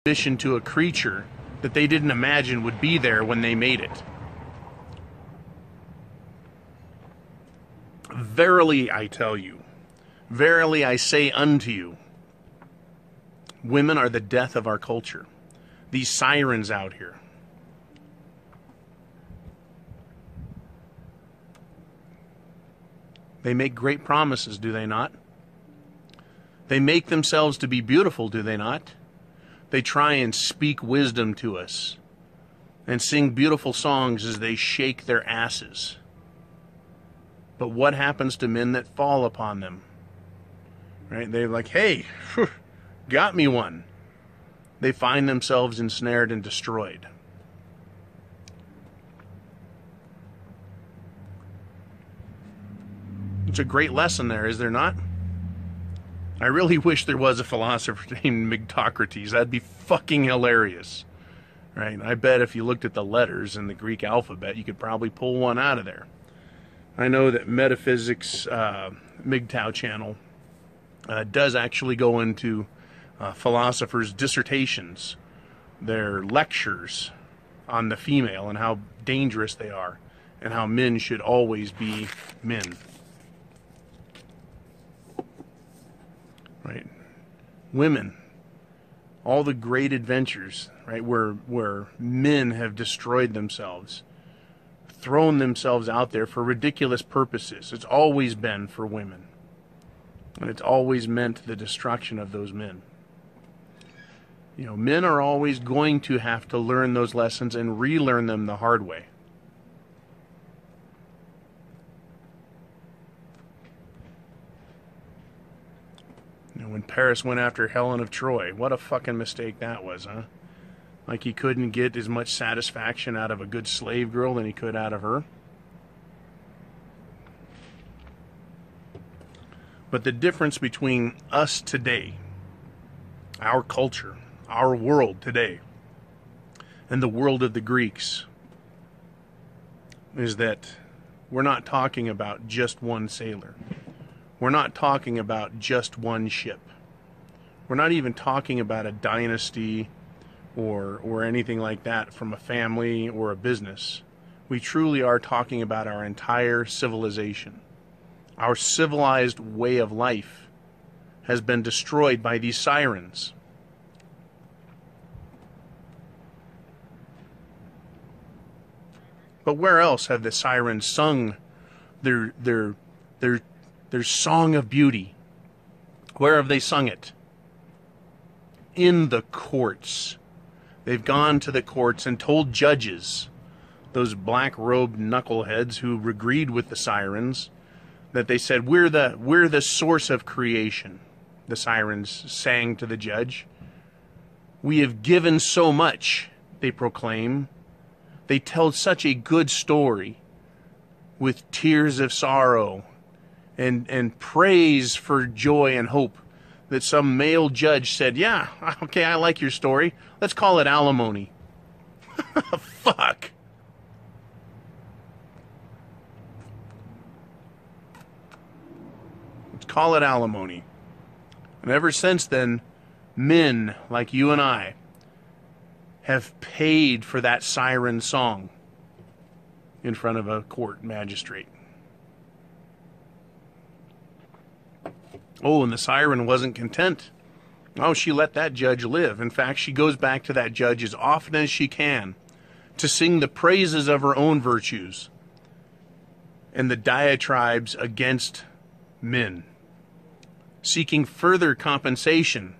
mission to a creature that they didn't imagine would be there when they made it. Verily I tell you, verily I say unto you, women are the death of our culture. These sirens out here. They make great promises, do they not? They make themselves to be beautiful, do they not? They try and speak wisdom to us and sing beautiful songs as they shake their asses. But what happens to men that fall upon them? Right? They're like, hey, got me one. They find themselves ensnared and destroyed. It's a great lesson there, is there not? I really wish there was a philosopher named Mgtow. That'd be fucking hilarious. Right? I bet if you looked at the letters in the Greek alphabet, you could probably pull one out of there. I know that Metaphysics Mgtow channel does actually go into philosophers' dissertations, their lectures on the female and how dangerous they are and how men should always be men. Right? Women, all the great adventures, right, where men have destroyed themselves, thrown themselves out there for ridiculous purposes. It's always been for women. And it's always meant the destruction of those men. You know, men are always going to have to learn those lessons and relearn them the hard way. You know, when Paris went after Helen of Troy, what a fucking mistake that was, huh? Like he couldn't get as much satisfaction out of a good slave girl than he could out of her. But the difference between us today, our culture, our world today, and the world of the Greeks is that we're not talking about just one sailor. We're not talking about just one ship. We're not even talking about a dynasty or anything like that from a family or a business. We truly are talking about our entire civilization. Our civilized way of life has been destroyed by these sirens. But where else have the sirens sung their song of beauty? Where have they sung it? In the courts. They've gone to the courts and told judges, those black-robed knuckleheads who agreed with the sirens, that they said, we're the source of creation. The sirens sang to the judge. We have given so much, they proclaim. They tell such a good story with tears of sorrow and praise for joy and hope that some male judge said, yeah, okay, I like your story. Let's call it alimony. Fuck. Let's call it alimony. And ever since then, men like you and I have paid for that siren song in front of a court magistrate. Oh, and the siren wasn't content. Oh, she let that judge live. In fact, she goes back to that judge as often as she can to sing the praises of her own virtues and the diatribes against men, seeking further compensation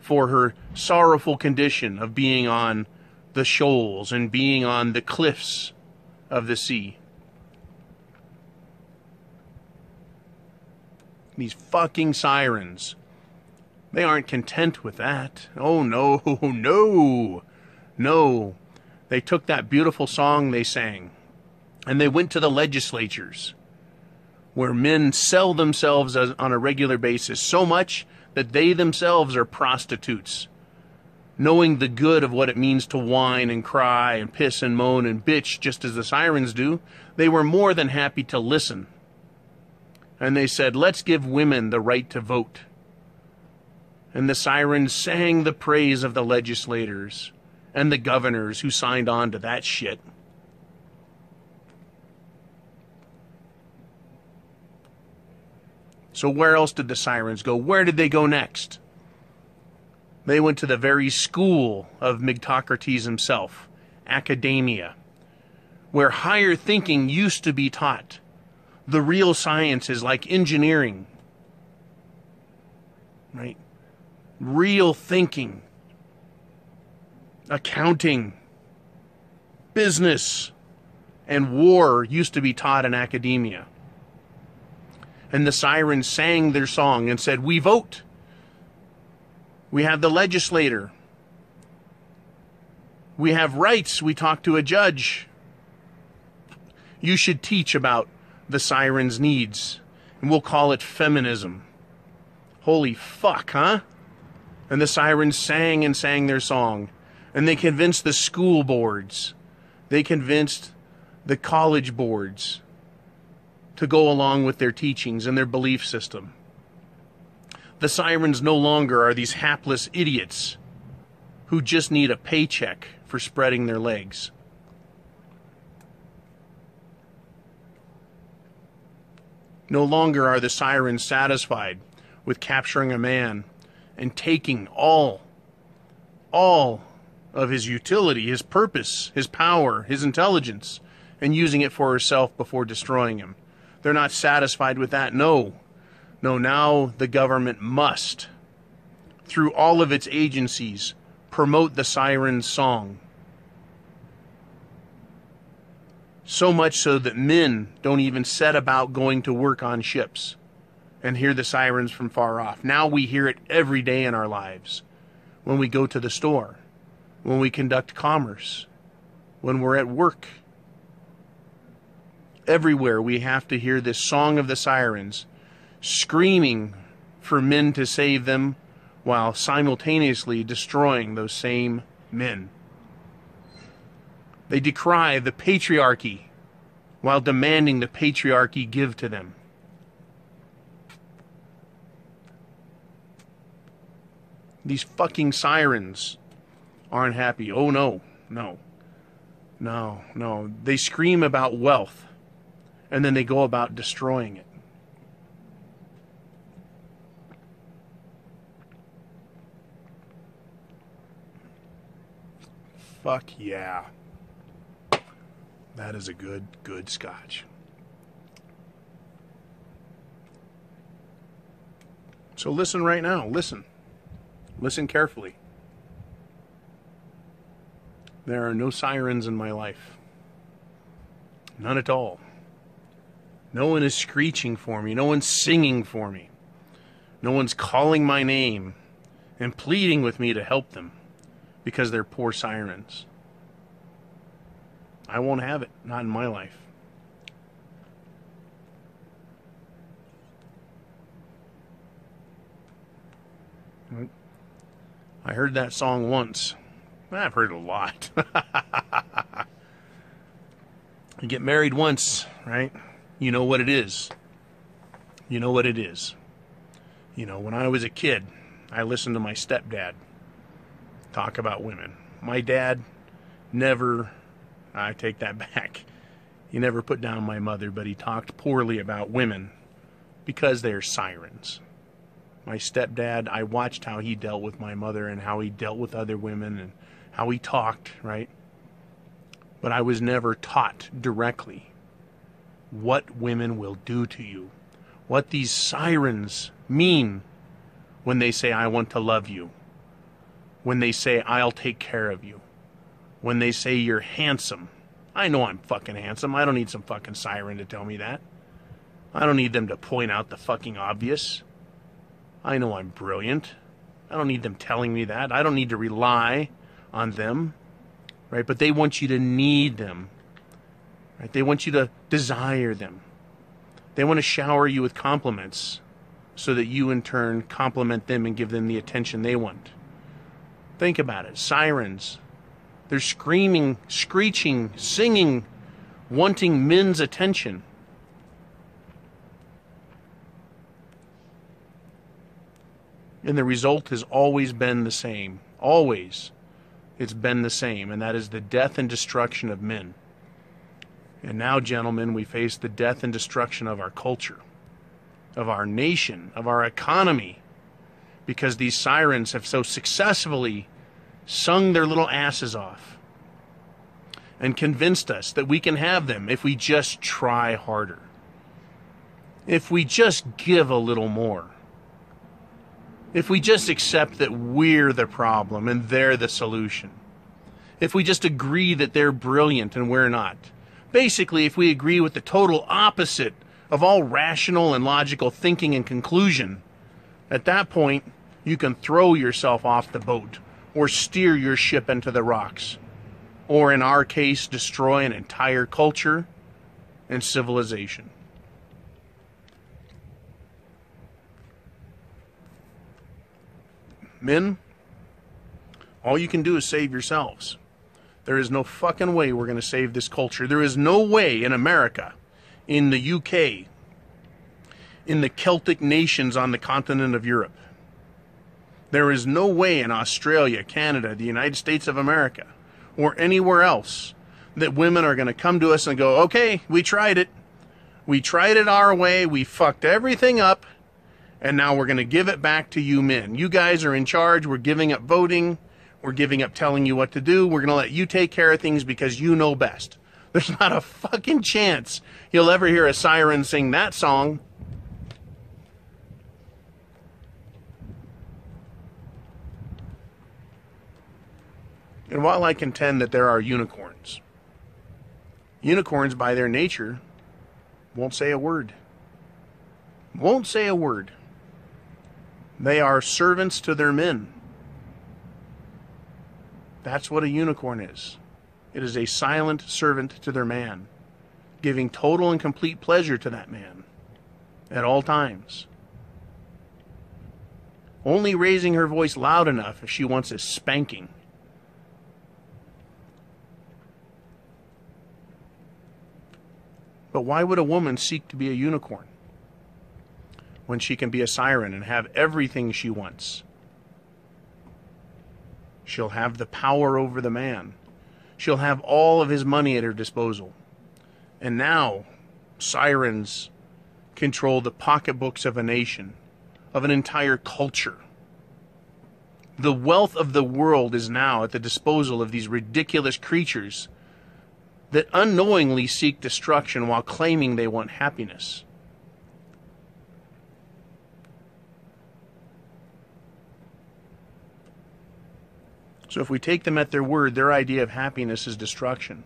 for her sorrowful condition of being on the shoals and being on the cliffs of the sea. These fucking sirens, they aren't content with that. Oh, no, no, no. They took that beautiful song they sang, and they went to the legislatures, where men sell themselves on a regular basis so much that they themselves are prostitutes, knowing the good of what it means to whine and cry and piss and moan and bitch just as the sirens do. They were more than happy to listen. And they said, let's give women the right to vote. And the sirens sang the praise of the legislators and the governors who signed on to that shit. So where else did the sirens go? Where did they go next? They went to the very school of Mgtocrates himself, academia, where higher thinking used to be taught. The real sciences like engineering, right? Real thinking, accounting, business, and war used to be taught in academia. And the sirens sang their song and said, we vote. We have the legislator. We have rights. We talk to a judge. You should teach about the sirens' needs. And we'll call it feminism. Holy fuck, huh? And the sirens sang and sang their song. And they convinced the school boards. They convinced the college boards to go along with their teachings and their belief system. The sirens no longer are these hapless idiots who just need a paycheck for spreading their legs. No longer are the sirens satisfied with capturing a man and taking all of his utility, his purpose, his power, his intelligence, and using it for herself before destroying him. They're not satisfied with that. No, now the government must, through all of its agencies, promote the siren's song. So much so that men don't even set about going to work on ships and hear the sirens from far off. Now we hear it every day in our lives. When we go to the store, when we conduct commerce, when we're at work. Everywhere we have to hear this song of the sirens screaming for men to save them while simultaneously destroying those same men. They decry the patriarchy while demanding the patriarchy give to them. These fucking sirens aren't happy. Oh no. They scream about wealth and then they go about destroying it. Fuck yeah. That is a good scotch. So listen right now. Listen. Listen carefully. There are no sirens in my life. None at all. No one is screeching for me. No one's singing for me. No one's calling my name and pleading with me to help them because they're poor sirens. I won't have it. Not in my life. I heard that song once. I've heard it a lot. You get married once, right? You know what it is. You know what it is. You know, when I was a kid, I listened to my stepdad talk about women. My dad never, I take that back. He never put down my mother, but he talked poorly about women because they're sirens. My stepdad, I watched how he dealt with my mother and how he dealt with other women and how he talked, right? But I was never taught directly what women will do to you, what these sirens mean when they say, I want to love you, when they say, I'll take care of you, when they say you're handsome. I know I'm fucking handsome. I don't need some fucking siren to tell me that. I don't need them to point out the fucking obvious. I know I'm brilliant. I don't need them telling me that. I don't need to rely on them, right? But they want you to need them, right? They want you to desire them. They want to shower you with compliments so that you in turn compliment them and give them the attention they want. Think about it. Sirens. They're screaming, screeching, singing, wanting men's attention. And the result has always been the same. Always. It's been the same, and that is the death and destruction of men. And now, gentlemen, we face the death and destruction of our culture, of our nation, of our economy, because these sirens have so successfully sung their little asses off and convinced us that we can have them if we just try harder. If we just give a little more. If we just accept that we're the problem and they're the solution. If we just agree that they're brilliant and we're not. Basically, if we agree with the total opposite of all rational and logical thinking and conclusion, at that point, you can throw yourself off the boat or steer your ship into the rocks. Or in our case, destroy an entire culture and civilization. Men, all you can do is save yourselves. There is no fucking way we're going to save this culture. There is no way in America, in the UK, in the Celtic nations on the continent of Europe. There is no way in Australia, Canada, the United States of America, or anywhere else that women are going to come to us and go, okay, we tried it. We tried it our way. We fucked everything up. And now we're going to give it back to you men. You guys are in charge. We're giving up voting. We're giving up telling you what to do. We're going to let you take care of things because you know best. There's not a fucking chance you'll ever hear a siren sing that song. And while I contend that there are unicorns, unicorns by their nature won't say a word. Won't say a word. They are servants to their men. That's what a unicorn is. It is a silent servant to their man, giving total and complete pleasure to that man at all times. Only raising her voice loud enough if she wants a spanking. But why would a woman seek to be a unicorn when she can be a siren and have everything she wants? She'll have the power over the man. She'll have all of his money at her disposal. And now, sirens control the pocketbooks of a nation, of an entire culture. The wealth of the world is now at the disposal of these ridiculous creatures that unknowingly seek destruction while claiming they want happiness. So if we take them at their word, their idea of happiness is destruction.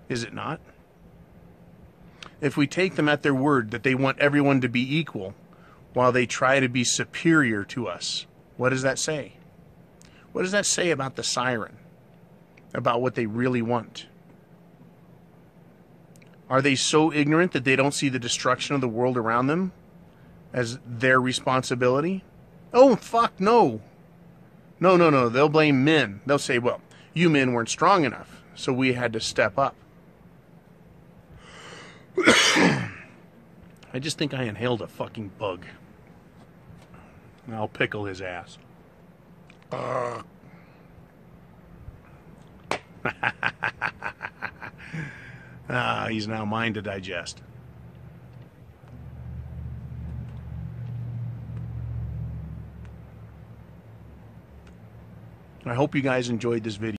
Is it not? If we take them at their word that they want everyone to be equal while they try to be superior to us, what does that say? What does that say about the siren? About what they really want? Are they so ignorant that they don't see the destruction of the world around them as their responsibility? Oh, fuck, no. No. They'll blame men. They'll say, well, you men weren't strong enough, so we had to step up. I just think I inhaled a fucking bug. I'll pickle his ass. He's now mine to digest. I hope you guys enjoyed this video.